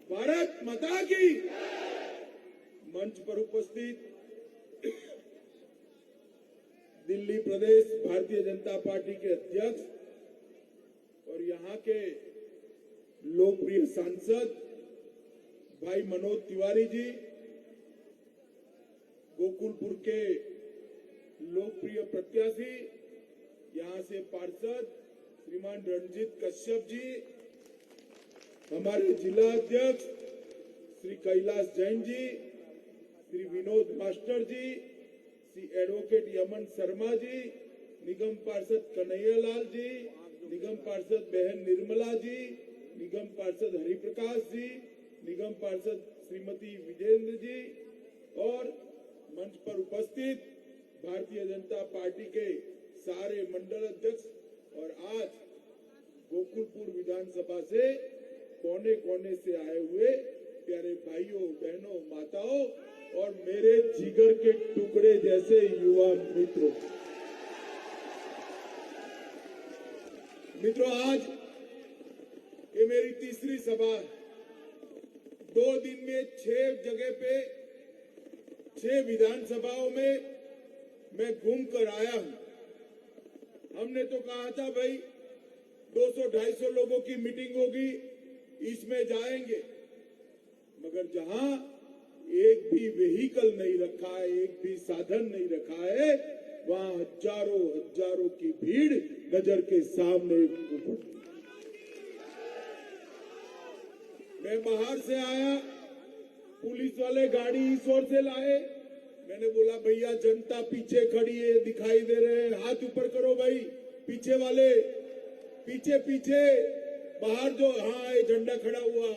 भारत माता की। मंच पर उपस्थित दिल्ली प्रदेश भारतीय जनता पार्टी के अध्यक्ष और यहाँ के लोकप्रिय सांसद भाई मनोज तिवारी जी, गोकुलपुर के लोकप्रिय प्रत्याशी यहाँ से पार्षद श्रीमान रणजीत कश्यप जी, हमारे जिला अध्यक्ष श्री कैलाश जैन जी, श्री विनोद मास्टर जी, श्री एडवोकेट यमन शर्मा जी, निगम पार्षद कन्हैयालाल जी, निगम पार्षद बहन निर्मला जी, निगम पार्षद हरिप्रकाश जी, निगम पार्षद श्रीमती विजेंद्र जी और मंच पर उपस्थित भारतीय जनता पार्टी के सारे मंडल अध्यक्ष और आज गोकुलपुर विधानसभा से कोने कोने से आए हुए प्यारे भाइयों बहनों माताओं और मेरे जिगर के टुकड़े जैसे युवा मित्रों, आज ये मेरी तीसरी सभा है। 2 दिन में 6 जगह पे 6 विधानसभाओं में मैं घूम कर आया हूं। हमने तो कहा था भाई 200-250 लोगों की मीटिंग होगी, इसमें जाएंगे, मगर जहां एक भी व्हीकल नहीं रखा है, एक भी साधन नहीं रखा है, वहां हजारों की भीड़ नजर के सामने उपड़ी। मैं बाहर से आया, पुलिस वाले गाड़ी इस ओर से लाए, मैंने बोला भैया जनता पीछे खड़ी है, दिखाई दे रहे हैं, हाथ ऊपर करो भाई। पीछे वाले पीछे बाहर जो हाँ ये झंडा खड़ा हुआ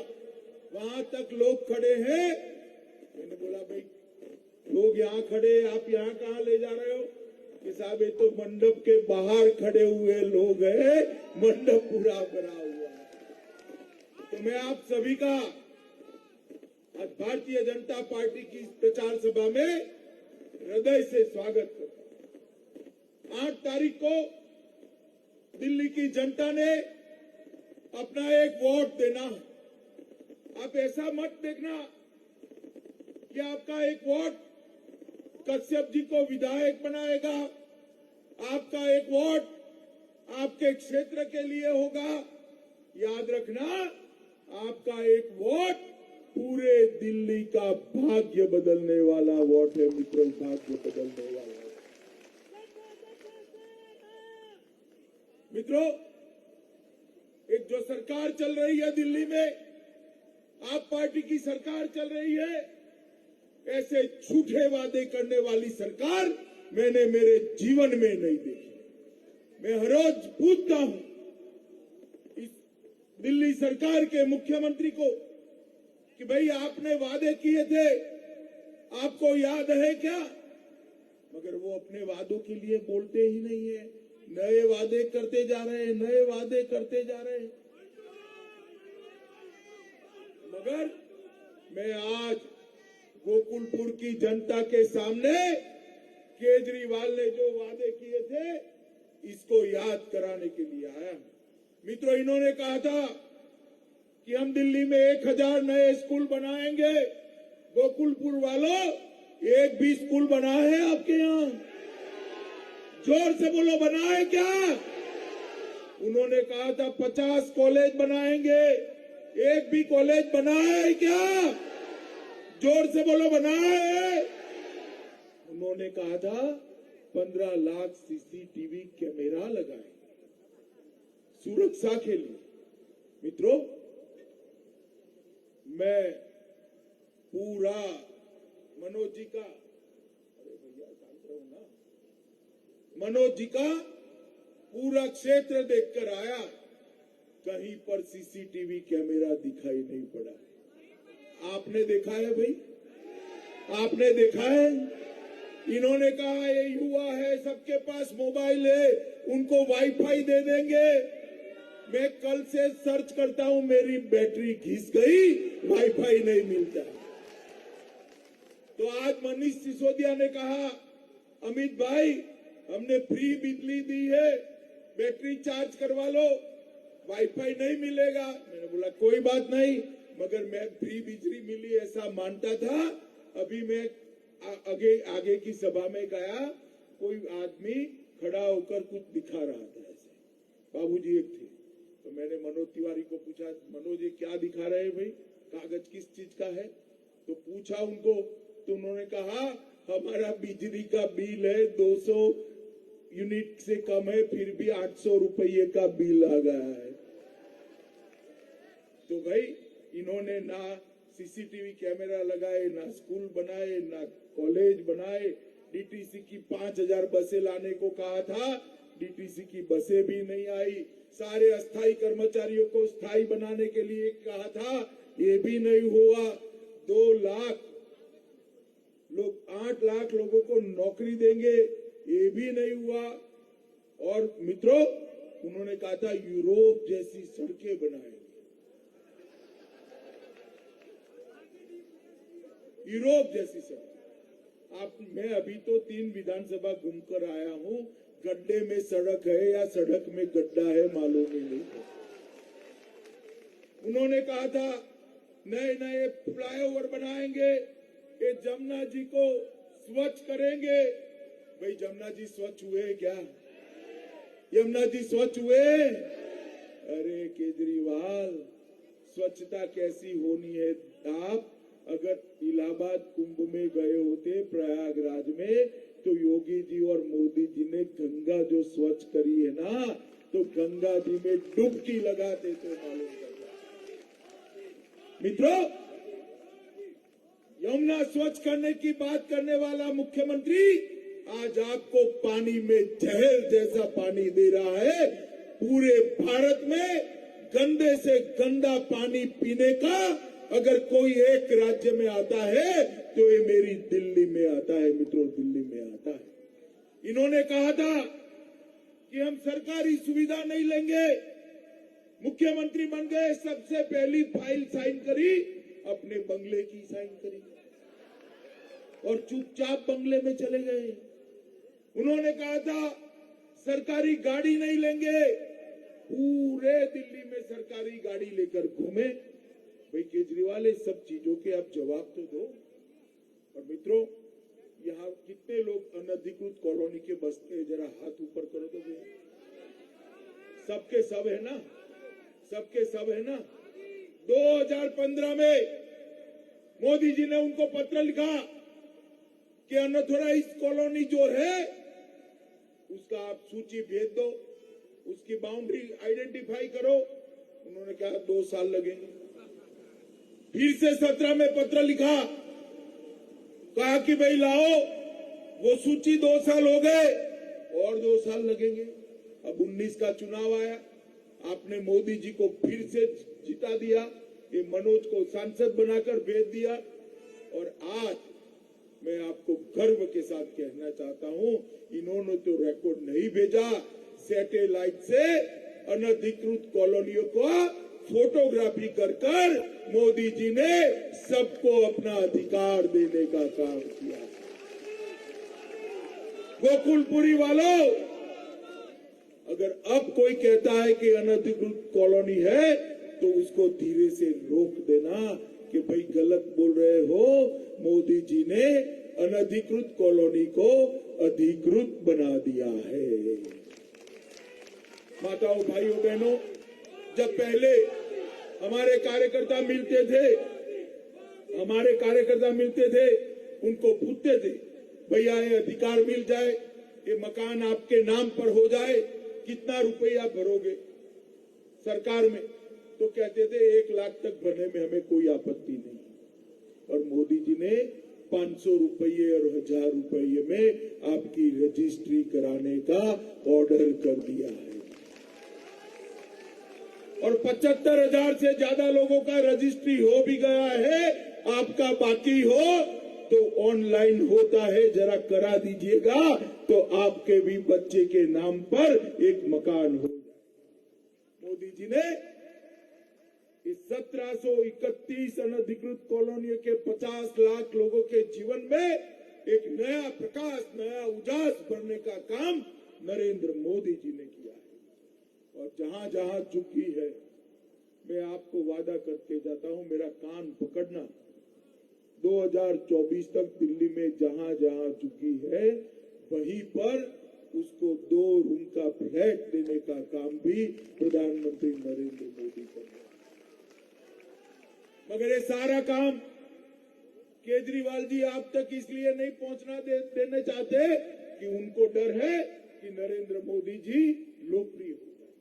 वहां तक लोग खड़े हैं। मैंने बोला भाई लोग यहाँ खड़े, आप यहाँ कहाँ ले जा रहे हो? कि साहब ये तो मंडप के बाहर खड़े हुए लोग हैं, मंडप पूरा भरा हुआ है। तो मैं आप सभी का आज भारतीय जनता पार्टी की प्रचार सभा में हृदय से स्वागत करता हूं। 8 तारीख को दिल्ली की जनता ने अपना एक वोट देना है। आप ऐसा मत देखना कि आपका एक वोट कश्यप जी को विधायक बनाएगा, आपका एक वोट आपके क्षेत्र के लिए होगा। याद रखना, आपका एक वोट पूरे दिल्ली का भाग्य बदलने वाला वोट है मित्रों, भाग्य बदलने वाला है। मित्रों, एक जो सरकार चल रही है दिल्ली में, आप पार्टी की सरकार चल रही है, ऐसे झूठे वादे करने वाली सरकार मैंने मेरे जीवन में नहीं देखी। मैं हर रोज पूछता हूं इस दिल्ली सरकार के मुख्यमंत्री को कि भाई आपने वादे किए थे, आपको याद है क्या? मगर वो अपने वादों के लिए बोलते ही नहीं है, नए वादे करते जा रहे हैं, नए वादे करते जा रहे हैं। मगर मैं आज गोकुलपुर की जनता के सामने केजरीवाल ने जो वादे किए थे इसको याद कराने के लिए आया। मित्रों, इन्होंने कहा था कि हम दिल्ली में 1000 नए स्कूल बनाएंगे। गोकुलपुर वालों, एक भी स्कूल बना है आपके यहाँ? जोर से बोलो, बना है क्या? उन्होंने कहा था 50 कॉलेज बनाएंगे, एक भी कॉलेज बना है क्या? जोर से बोलो, बना है? उन्होंने कहा था 15 लाख सीसीटीवी कैमरा लगाए सुरक्षा के लिए। मित्रों, मैं पूरा मनोज जी का, अरे भैया शांत रहो ना, मनोज जी का पूरा क्षेत्र देखकर आया, कहीं पर सीसीटीवी कैमरा दिखाई नहीं पड़ा। आपने देखा है भाई? आपने देखा है? इन्होंने कहा ये युवा है, सबके पास मोबाइल है, उनको वाईफाई दे देंगे। मैं कल से सर्च करता हूं, मेरी बैटरी घिस गई, वाईफाई नहीं मिलता। तो आज मनीष सिसोदिया ने कहा, अमित भाई हमने फ्री बिजली दी है, बैटरी चार्ज करवा लो, वाईफाई नहीं मिलेगा। मैंने बोला कोई बात नहीं, मगर मैं फ्री बिजली मिली ऐसा मानता था। अभी मैं आगे की सभा में गया, कोई आदमी खड़ा होकर कुछ दिखा रहा था ऐसे, बाबूजी एक थे, तो मैंने मनोज तिवारी को पूछा, मनोज ये क्या दिखा रहे हैं भाई, कागज किस चीज का है? तो पूछा उनको, तो उन्होंने कहा हमारा बिजली का बिल है 200 यूनिट से कम है, फिर भी 800 रुपये का बिल आ गया है। तो भाई इन्होंने ना सीसीटीवी कैमरा लगाए, ना स्कूल बनाए, ना कॉलेज बनाए। डीटीसी की 5000 बसें लाने को कहा था, डीटीसी की बसें भी नहीं आई। सारे अस्थायी कर्मचारियों को स्थायी बनाने के लिए कहा था, ये भी नहीं हुआ। 2 लाख लोग, 8 लाख लोगों को नौकरी देंगे, ये भी नहीं हुआ। और मित्रों, उन्होंने कहा था यूरोप जैसी सड़कें बनाएंगे, यूरोप जैसी सड़क। मैं अभी तो 3 विधानसभा घूमकर आया हूं, गड्ढे में सड़क है या सड़क में गड्ढा है मालूम ही नहीं। उन्होंने कहा था नए नए फ्लाईओवर बनाएंगे, ये जमुना जी को स्वच्छ करेंगे। भाई जमुना जी स्वच्छ हुए क्या? यमुना जी स्वच्छ हुए? अरे केजरीवाल, स्वच्छता कैसी होनी है? आप अगर इलाहाबाद कुंभ में गए होते, प्रयागराज में, तो योगी जी और मोदी जी ने गंगा जो स्वच्छ करी है ना, तो गंगा जी में डुबकी लगाते तो मालूम करता। मित्रों, यमुना स्वच्छ करने की बात करने वाला मुख्यमंत्री आज आपको पानी में जहर जैसा पानी दे रहा है। पूरे भारत में गंदे से गंदा पानी पीने का अगर कोई एक राज्य में आता है तो ये मेरी दिल्ली में आता है। मित्रों, दिल्ली में आता है। इन्होंने कहा था कि हम सरकारी सुविधा नहीं लेंगे। मुख्यमंत्री बन गए, सबसे पहली फाइल साइन करी, अपने बंगले की साइन करी और चुपचाप बंगले में चले गए। उन्होंने कहा था सरकारी गाड़ी नहीं लेंगे, पूरे दिल्ली में सरकारी गाड़ी लेकर घूमे। भाई केजरीवाल, इस सब चीजों के आप जवाब तो दो। और मित्रों, यहाँ कितने लोग अनधिकृत कॉलोनी के बसते हैं? जरा हाथ ऊपर करो तो भैया। सबके सब है ना? सबके सब है ना? 2015 में मोदी जी ने उनको पत्र लिखा कि अनऑथराइज्ड कॉलोनी जो है उसका आप सूची भेज दो, उसकी बाउंड्री आइडेंटिफाई करो। उन्होंने कहा 2 साल लगेंगे। फिर से 17 में पत्र लिखा, कहा कि भाई लाओ वो सूची, 2 साल हो गए और 2 साल लगेंगे। अब 19 का चुनाव आया, आपने मोदी जी को फिर से जिता दिया, ये मनोज को सांसद बनाकर भेज दिया। और आज मैं आपको गर्व के साथ कहना चाहता हूं, इन्होंने तो रिकॉर्ड नहीं भेजा, सैटेलाइट से अनधिकृत कॉलोनियों को फोटोग्राफी कर मोदी जी ने सबको अपना अधिकार देने का काम किया। गोकुलपुरी वालों, अगर अब कोई कहता है कि अनधिकृत कॉलोनी है तो उसको धीरे से रोक देना कि भाई गलत बोल रहे हो। मोदी जी ने अनधिकृत कॉलोनी को अधिकृत बना दिया है। माताओं, भाइयों, बहनों, जब पहले हमारे कार्यकर्ता मिलते थे, उनको पूछते थे भैया ये अधिकार मिल जाए, ये मकान आपके नाम पर हो जाए, कितना रुपया भरोगे सरकार में? तो कहते थे 1 लाख तक भरने में हमें कोई आपत्ति नहीं। और मोदी जी ने 500 रुपये और 1000 रुपये में आपकी रजिस्ट्री कराने का ऑर्डर कर दिया है। और 75,000 से ज्यादा लोगों का रजिस्ट्री हो भी गया है। आपका बाकी हो तो ऑनलाइन होता है, जरा करा दीजिएगा तो आपके भी बच्चे के नाम पर एक मकान हो जाए। मोदी जी ने इस 1731 अनधिकृत कॉलोनियों के 50 लाख लोगों के जीवन में एक नया प्रकाश, नया उजास भरने का काम नरेंद्र मोदी जी ने किया है। और जहां जहां झुग्गी है, मैं आपको वादा करके जाता हूं, मेरा कान पकड़ना, 2024 तक दिल्ली में जहां जहां झुकी है वहीं पर उसको 2 रूम का फ्लैट देने का काम भी प्रधानमंत्री नरेंद्र मोदी कर रहे हैं। मगर ये सारा काम केजरीवाल जी आप तक इसलिए नहीं पहुंचना देने चाहते कि उनको डर है कि नरेंद्र मोदी जी लोकप्रिय हो गए।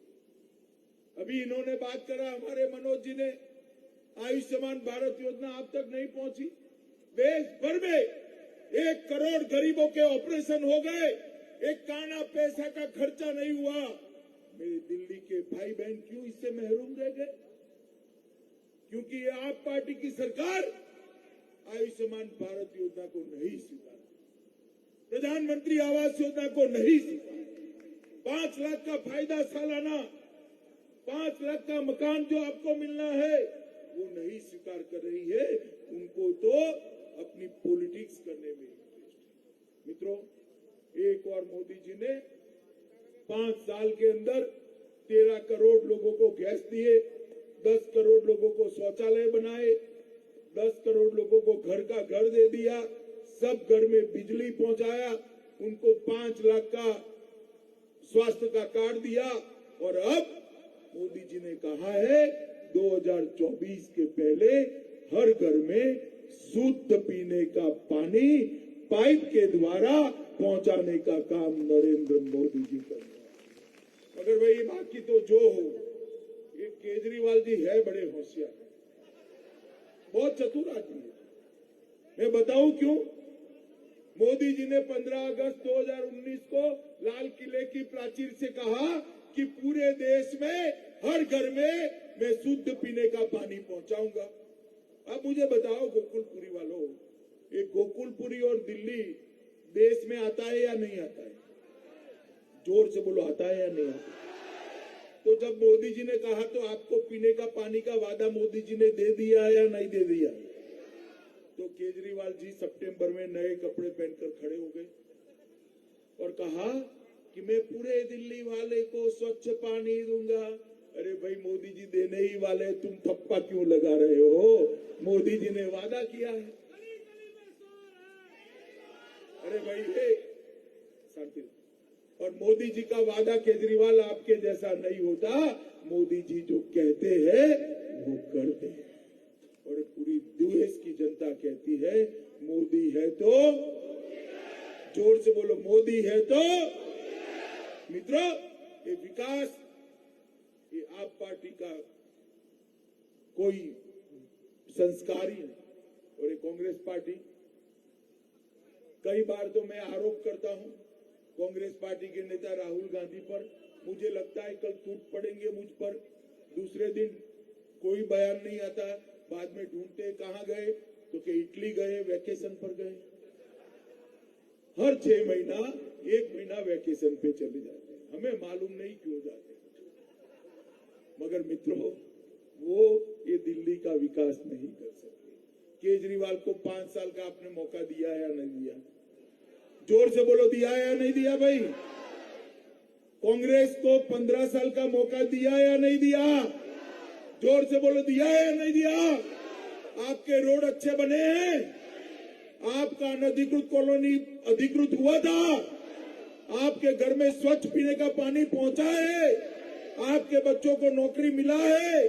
अभी इन्होंने बात करा, हमारे मनोज जी ने, आयुष्मान भारत योजना आप तक नहीं पहुंची। देश भर में 1 करोड़ गरीबों के ऑपरेशन हो गए, एक काना पैसा का खर्चा नहीं हुआ। मेरे दिल्ली के भाई बहन क्यों इससे महरूम रह गए? क्योंकि ये आप पार्टी की सरकार आयुष्मान भारत योजना को नहीं स्वीकार, प्रधानमंत्री आवास योजना को नहीं स्वीकार, 5 लाख का फायदा सालाना, 5 लाख का मकान जो आपको मिलना है वो नहीं स्वीकार कर रही है। उनको तो अपनी पॉलिटिक्स करने में इंटरेस्ट है। मित्रों, एक और मोदी जी ने 5 साल के अंदर 13 करोड़ लोगों को गैस दिए, 10 करोड़ लोगों को शौचालय बनाए, 10 करोड़ लोगों को घर का घर दे दिया, सब घर में बिजली पहुंचाया, उनको 5 लाख का स्वास्थ्य का कार्ड दिया। और अब मोदी जी ने कहा है 2024 के पहले हर घर में शुद्ध पीने का पानी पाइप के द्वारा पहुंचाने का काम नरेंद्र मोदी जी कर रहे हैं। मगर भाई बाकी तो जो हो, ये केजरीवाल जी है बड़े होशियार, बहुत चतुर आदमी है। मैं बताऊं क्यों? मोदी जी ने 15 अगस्त 2019 को लाल किले की प्राचीर से कहा कि पूरे देश में हर घर में मैं शुद्ध पीने का पानी पहुंचाऊंगा। अब मुझे बताओ गोकुलपुरी वालों, ये गोकुलपुरी और दिल्ली देश में आता है या नहीं आता है? जोर से बोलो, आता है या नहीं आता? तो जब मोदी जी ने कहा तो आपको पीने का पानी का वादा मोदी जी ने दे दिया या नहीं दे दिया? तो केजरीवाल जी सितंबर में नए कपड़े पहनकर खड़े हो गए और कहा कि मैं पूरे दिल्ली वाले को स्वच्छ पानी दूंगा। अरे भाई मोदी जी देने ही वाले, तुम थप्पा क्यों लगा रहे हो? मोदी जी ने वादा किया है। अरे भाई शांति। और मोदी जी का वादा केजरीवाल आपके जैसा नहीं होता। मोदी जी जो कहते हैं वो करते हैं। और पूरी देश की जनता कहती है मोदी है तो, जोर से बोलो, मोदी है तो। मित्रों, ये विकास, ये आप पार्टी का कोई संस्कार ही नहीं। और ये कांग्रेस पार्टी, कई बार तो मैं आरोप करता हूं कांग्रेस पार्टी के नेता राहुल गांधी पर, मुझे लगता है कल टूट पड़ेंगे मुझ पर। दूसरे दिन कोई बयान नहीं आता, बाद में ढूंढते कहां गए, तो कि इटली गए, वैकेशन पर गए। हर 6 महीना 1 महीना वैकेशन पे चले जाते हैं, हमें मालूम नहीं क्यों जाते। मगर मित्रों, वो ये दिल्ली का विकास नहीं कर सकते। केजरीवाल को 5 साल का आपने मौका दिया है या नहीं दिया? जोर से बोलो, दिया है या नहीं दिया भाई? कांग्रेस को 15 साल का मौका दिया या नहीं दिया? जोर से बोलो, दिया है या नहीं दिया? आपके रोड अच्छे बने हैं? आपका अनधिकृत कॉलोनी अधिकृत हुआ था? आपके घर में स्वच्छ पीने का पानी पहुंचा है? आपके बच्चों को नौकरी मिला है?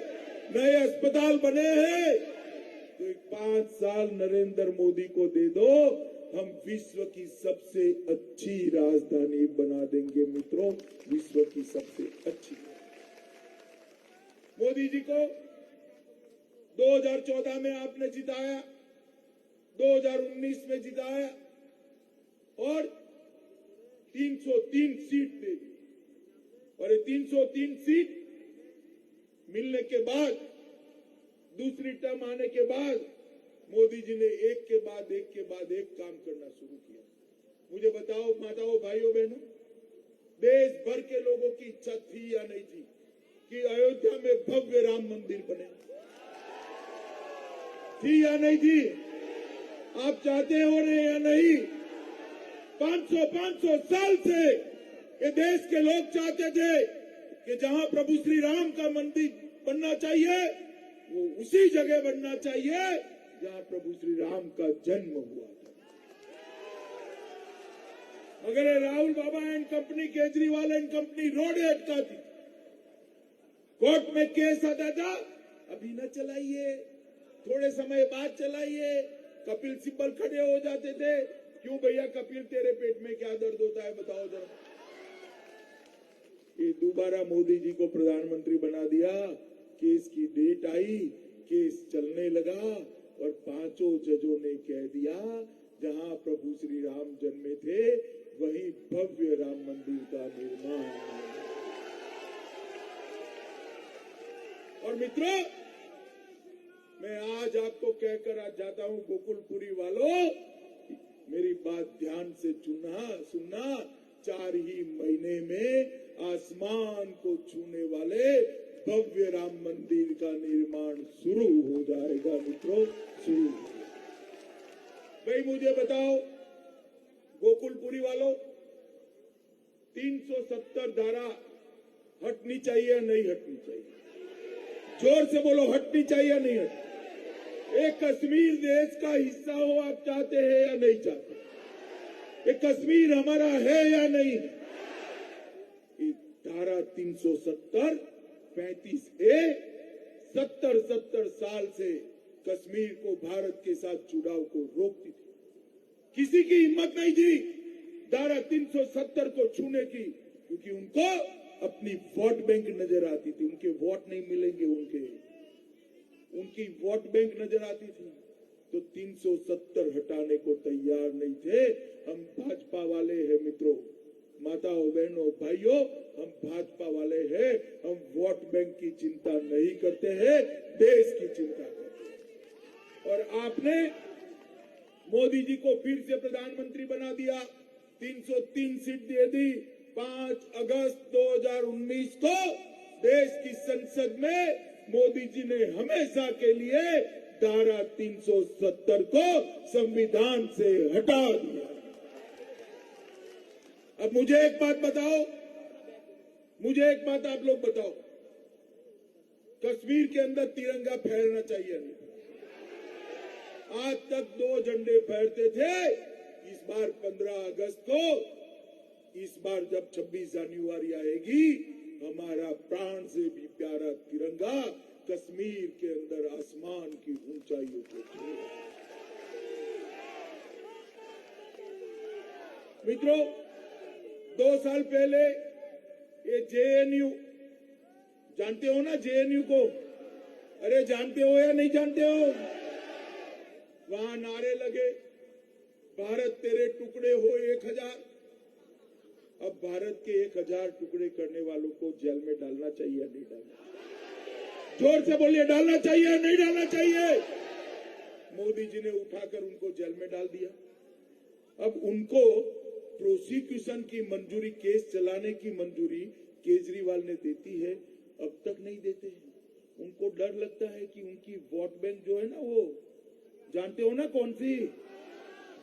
नए अस्पताल बने हैं? तो 5 साल नरेंद्र मोदी को दे दो, हम विश्व की सबसे अच्छी राजधानी बना देंगे। मित्रों, विश्व की सबसे अच्छी। मोदी जी को 2014 में आपने जिताया, 2019 में जिताया और 303 सीट दे दी। और ये 303 सीट मिलने के बाद, दूसरी टर्म आने के बाद, मोदी जी ने एक के बाद एक काम करना शुरू किया। मुझे बताओ माताओं, भाइयों, बहनों, देश भर के लोगों की इच्छा थी या नहीं थी कि अयोध्या में भव्य राम मंदिर बने? थी या नहीं थी? आप चाहते हो रहे या नहीं? 500 साल से ये देश के लोग चाहते थे कि जहां प्रभु श्री राम का मंदिर बनना चाहिए वो उसी जगह बनना चाहिए जहां प्रभु श्री राम का जन्म हुआ था। मगर ये राहुल बाबा and company, Kejriwal and company road अटकाती, कोर्ट में केस आता था, अभी न चलाइए, थोड़े समय बाद चलाइए। कपिल सिब्बल खड़े हो जाते थे, क्यों भैया कपिल तेरे पेट में क्या दर्द होता है बताओ जरा। ये दोबारा मोदी जी को प्रधानमंत्री बना दिया, केस की डेट आई, केस चलने लगा और 5 जजों ने कह दिया जहां प्रभु श्री राम जन्मे थे वहीं भव्य राम मंदिर का निर्माण। और मित्रों, मैं आज आपको कहकर आज जाता हूं, गोकुलपुरी वालों मेरी बात ध्यान से सुनना, 4 ही महीने में आसमान को छूने वाले भव्य राम मंदिर का निर्माण शुरू हो जाएगा मित्रों, शुरू। भाई मुझे बताओ गोकुलपुरी वालों, 370 धारा हटनी चाहिए या नहीं हटनी चाहिए? जोर से बोलो, हटनी चाहिए या नहीं हटनी? एक कश्मीर देश का हिस्सा हो आप चाहते हैं या नहीं चाहते? ये कश्मीर हमारा है या नहीं? धारा 370 35A 70 साल से कश्मीर को भारत के साथ जुड़ाव को रोकती थी। किसी की हिम्मत नहीं थी धारा 370 को छूने की, क्योंकि उनको अपनी वोट बैंक नजर आती थी, उनके वोट नहीं मिलेंगे, उनकी वोट बैंक नजर आती थी, तो 370 हटाने को तैयार नहीं थे। हम भाजपा वाले हैं मित्रों, माताओं बहनों भाइयों, हम भाजपा वाले हैं, हम वोट बैंक की चिंता नहीं करते हैं, देश की चिंता करते हैं। और आपने मोदी जी को फिर से प्रधानमंत्री बना दिया, 303 सीट दे दी। 5 अगस्त 2019 को देश की संसद में मोदी जी ने हमेशा के लिए धारा 370 को संविधान से हटा दिया। अब मुझे एक बात बताओ, मुझे एक बात आप लोग बताओ, कश्मीर के अंदर तिरंगा फहरना चाहिए नहीं? आज तक 2 झंडे फहरते थे, इस बार 15 अगस्त को, इस बार जब 26 जनवरी आएगी, हमारा प्राण से भी प्यारा तिरंगा कश्मीर के अंदर आसमान की ऊंचाइयों को छूएगा। मित्रों, 2 साल पहले ये जेएनयू, जानते हो ना जेएनयू को? अरे जानते हो या नहीं जानते हो? वहां नारे लगे, भारत तेरे टुकड़े हो 1000। अब भारत के 1000 टुकड़े करने वालों को जेल में डालना चाहिए या नहीं डालना? जोर से बोलिए, डालना चाहिए या नहीं डालना चाहिए? मोदी जी ने उठाकर उनको जेल में डाल दिया। अब उनको प्रोसिक्यूशन की मंजूरी, केस चलाने की मंजूरी केजरीवाल ने देती है, अब तक नहीं देते हैं। उनको डर लगता है कि उनकी वोट बैंक जो है ना, वो जानते हो ना कौन सी,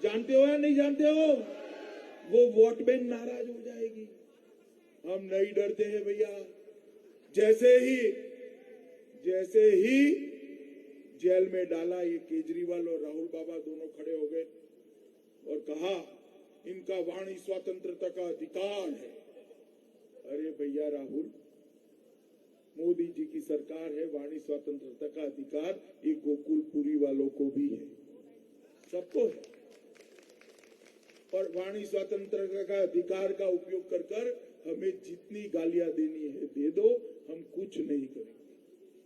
जानते हो या नहीं जानते हो, वो वोट बैंक नाराज हो जाएगी। हम नहीं डरते हैं भैया। जैसे ही जेल में डाला, ये केजरीवाल और राहुल बाबा दोनों खड़े हो गए और कहा इनका वाणी स्वतंत्रता का अधिकार है। अरे भैया राहुल, मोदी जी की सरकार है, वाणी स्वतंत्रता का अधिकार ये गोकुलपुरी वालों को भी है, सबको है। और वाणी स्वतंत्रता का अधिकार का उपयोग कर हमें जितनी गालियां देनी है दे दो, हम कुछ नहीं करेंगे।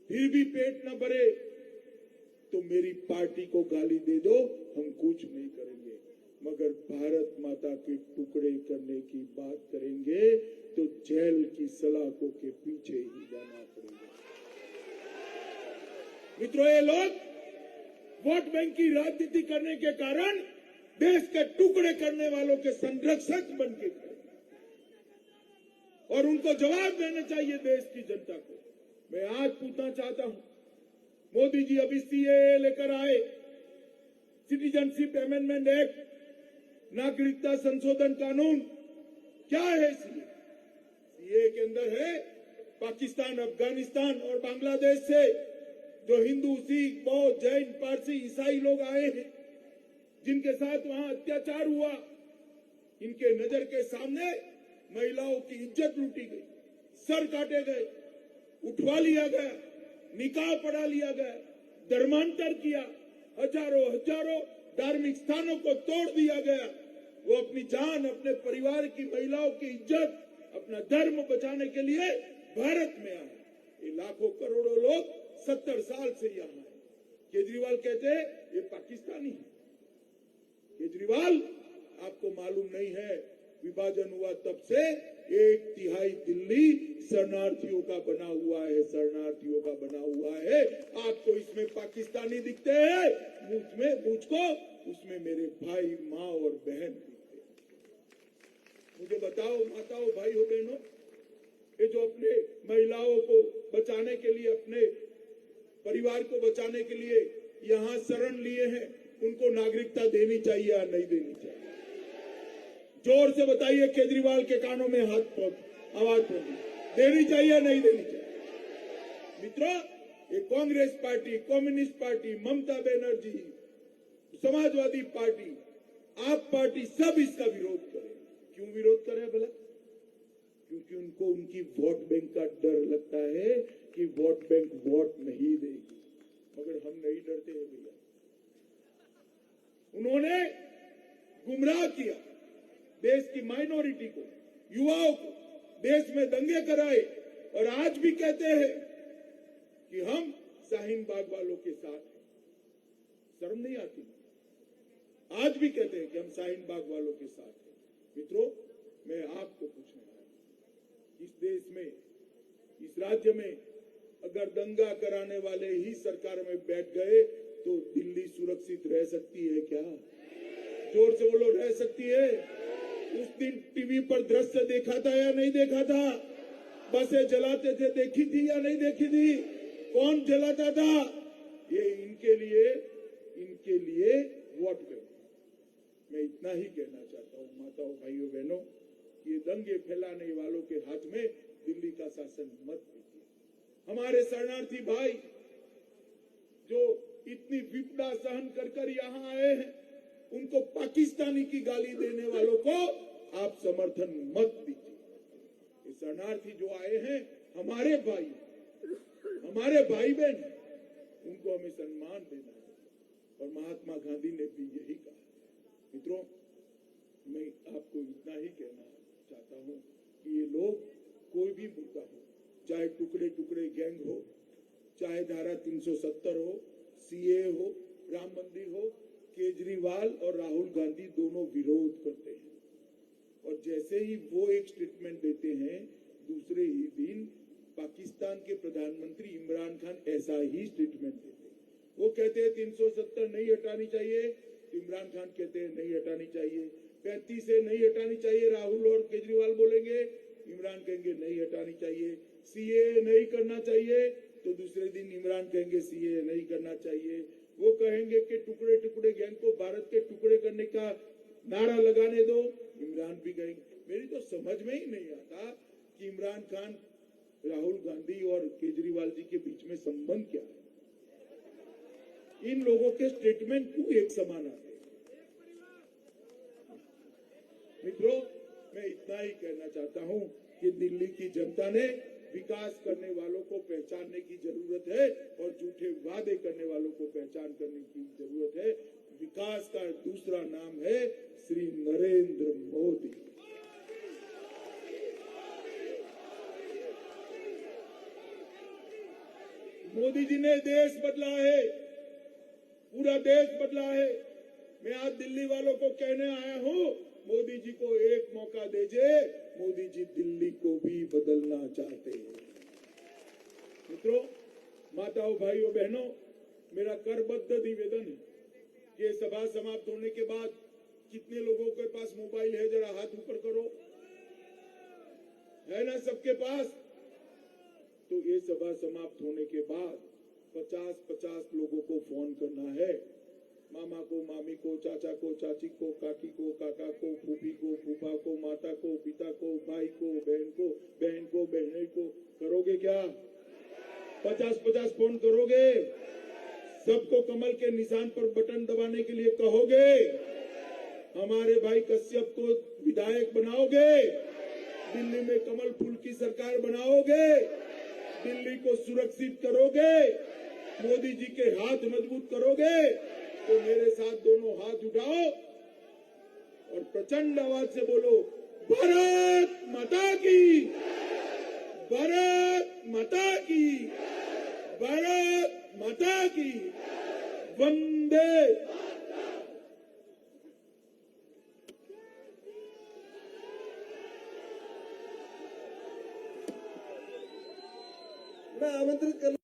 फिर भी पेट न भरे तो मेरी पार्टी को गाली दे दो, हम कुछ नहीं करेंगे। मगर भारत माता के टुकड़े करने की बात करेंगे तो जेल की सलाखों के पीछे ही जाना पड़ेगा। मित्रों, ये लोग वोट बैंक की राजनीति करने के कारण देश के टुकड़े करने वालों के संरक्षक बन के खड़े, और उनको जवाब देना चाहिए देश की जनता को। मैं आज पूछना चाहता हूं, मोदी जी अभी सीएए लेकर आए, सिटीजनशिप अमेंडमेंट एक्ट, नागरिकता संशोधन कानून, क्या है सीए? सीए के अंदर है पाकिस्तान, अफगानिस्तान और बांग्लादेश से जो हिंदू, सिख, बौद्ध, जैन, पारसी, ईसाई लोग आए हैं, जिनके साथ वहां अत्याचार हुआ, इनके नजर के सामने महिलाओं की इज्जत लूटी गई, सर काटे गए, उठवा लिया गया, निकाह पढ़ा लिया गया, धर्मांतर किया, हजारों हजारों धार्मिक स्थानों को तोड़ दिया गया। वो अपनी जान, अपने परिवार की महिलाओं की इज्जत, अपना धर्म बचाने के लिए भारत में आए। ये लाखों करोड़ों लोग 70 साल से यहाँ है। केजरीवाल कहते हैं ये पाकिस्तानी है। केजरीवाल, आपको मालूम नहीं है, विभाजन हुआ तब से 1/3 दिल्ली शरणार्थियों का बना हुआ है, शरणार्थियों का बना हुआ है। आपको इसमें पाकिस्तानी दिखते हैं, मुझको उसमें मेरे भाई, माँ और बहन दिखते हैं। मुझे बताओ माताओं, भाइयों, बहनों, ये जो अपने महिलाओं को बचाने के लिए, अपने परिवार को बचाने के लिए यहाँ शरण लिए हैं, उनको नागरिकता देनी चाहिए या नहीं देनी चाहिए? जोर से बताइए, केजरीवाल के कानों में आवाज पहुंची, देनी चाहिए या नहीं देनी चाहिए? मित्रों, ये Congress party, communist party, Mamata Banerjee, Samajwadi party, आप पार्टी, सब इसका विरोध करें। क्यों विरोध करें भला? क्योंकि उनको उनकी वोट बैंक का डर लगता है कि वोट बैंक वोट नहीं देगी। मगर हम नहीं डरते हैं भैया। उन्होंने गुमराह किया देश की माइनॉरिटी को, युवाओं को, देश में दंगे कराए और आज भी कहते हैं कि हम शाहीन बाग वालों के साथ हैं। शर्म नहीं आती? आज भी कहते हैं कि हम शाहीन बाग वालों के साथ हैं। मित्रों, मैं आपको पूछने आया, इस देश में, इस राज्य में अगर दंगा कराने वाले ही सरकार में बैठ गए तो दिल्ली सुरक्षित रह सकती है क्या? जोर से बोलो, रह सकती है? उस दिन टीवी पर दृश्य देखा था या नहीं देखा था? बसें जलाते थे, देखी थी या नहीं देखी थी? कौन जलाता था? ये इनके लिए वोट बैंक। मैं इतना ही कहना चाहता हूँ माताओं, भाइयों, बहनों, ये दंगे फैलाने वालों के हाथ में दिल्ली का शासन मत दीजिए। हमारे शरणार्थी भाई जो इतनी विपदा सहन कर यहाँ आए हैं, उनको पाकिस्तानी की गाली देने वालों को आप समर्थन मत दीजिए। ये शरणार्थी जो आए हैं हमारे भाई, हमारे भाई बहन, उनको हमें सम्मान देना है। और महात्मा गांधी ने भी यही कहा। मित्रों, मैं आपको इतना ही कहना चाहता हूं कि ये लोग, कोई भी मुद्दा हो, चाहे टुकड़े टुकड़े गैंग हो, चाहे धारा 370 हो, सीए हो, राम मंदिर हो, केजरीवाल और राहुल गांधी दोनों विरोध करते हैं। और जैसे ही वो एक स्टेटमेंट देते हैं, दूसरे ही दिन पाकिस्तान के प्रधानमंत्री इमरान खान ऐसा ही स्टेटमेंट देते हैं। वो कहते हैं 370 नहीं हटानी चाहिए, इमरान खान कहते हैं नहीं हटानी चाहिए। 35 से नहीं हटानी चाहिए, राहुल और केजरीवाल बोलेंगे, इमरान कहेंगे नहीं हटानी चाहिए। सीए नहीं करना चाहिए, तो दूसरे दिन इमरान कहेंगे सीए नहीं करना चाहिए। वो कहेंगे कि टुकड़े टुकड़े गैंग को भारत के टुकड़े करने का नारा लगाने दो, इमरान भी कहेंगे। मेरी तो समझ में ही नहीं आता कि इमरान खान, राहुल गांधी और केजरीवाल जी के बीच में संबंध क्या है। इन लोगों के स्टेटमेंट क्यों एक समान आते हैं? मित्रों, मैं इतना ही कहना चाहता हूं कि दिल्ली की जनता ने विकास करने वालों को पहचानने की जरूरत है और झूठे वादे करने वालों को पहचान करने की जरूरत है। विकास का दूसरा नाम है श्री नरेंद्र मोदी। मोदी जी ने देश बदला है, पूरा देश बदला है। मैं आज दिल्ली वालों को कहने आया हूं, मोदी जी को एक मौका दीजिए, मोदी जी दिल्ली को भी बदलना चाहते हैं। मित्रों, माताओं, भाइयों, बहनों, मेरा करबद्ध निवेदन है कि सभा समाप्त होने के बाद कितने लोगों के पास मोबाइल है, जरा हाथ ऊपर करो। है ना सबके पास? तो ये सभा समाप्त होने के बाद 50-50 लोगों को फोन करना है। मामा को, मामी को, चाचा को, चाची को, काकी को, काका को, फूफी को, फूफा को, माता को, पिता को, भाई को, बहन को, बहन को, बहने को, करोगे क्या? 50-50 फोन करोगे? सबको कमल के निशान पर बटन दबाने के लिए कहोगे? हमारे भाई कश्यप को विधायक बनाओगे? दिल्ली में कमल फूल की सरकार बनाओगे? दिल्ली को सुरक्षित करोगे? मोदी जी के हाथ मजबूत करोगे? तो मेरे साथ दोनों हाथ उठाओ और प्रचंड आवाज से बोलो, भारत माता की, भारत माता की, भारत माता की, वंदे। मैं आमंत्रित कर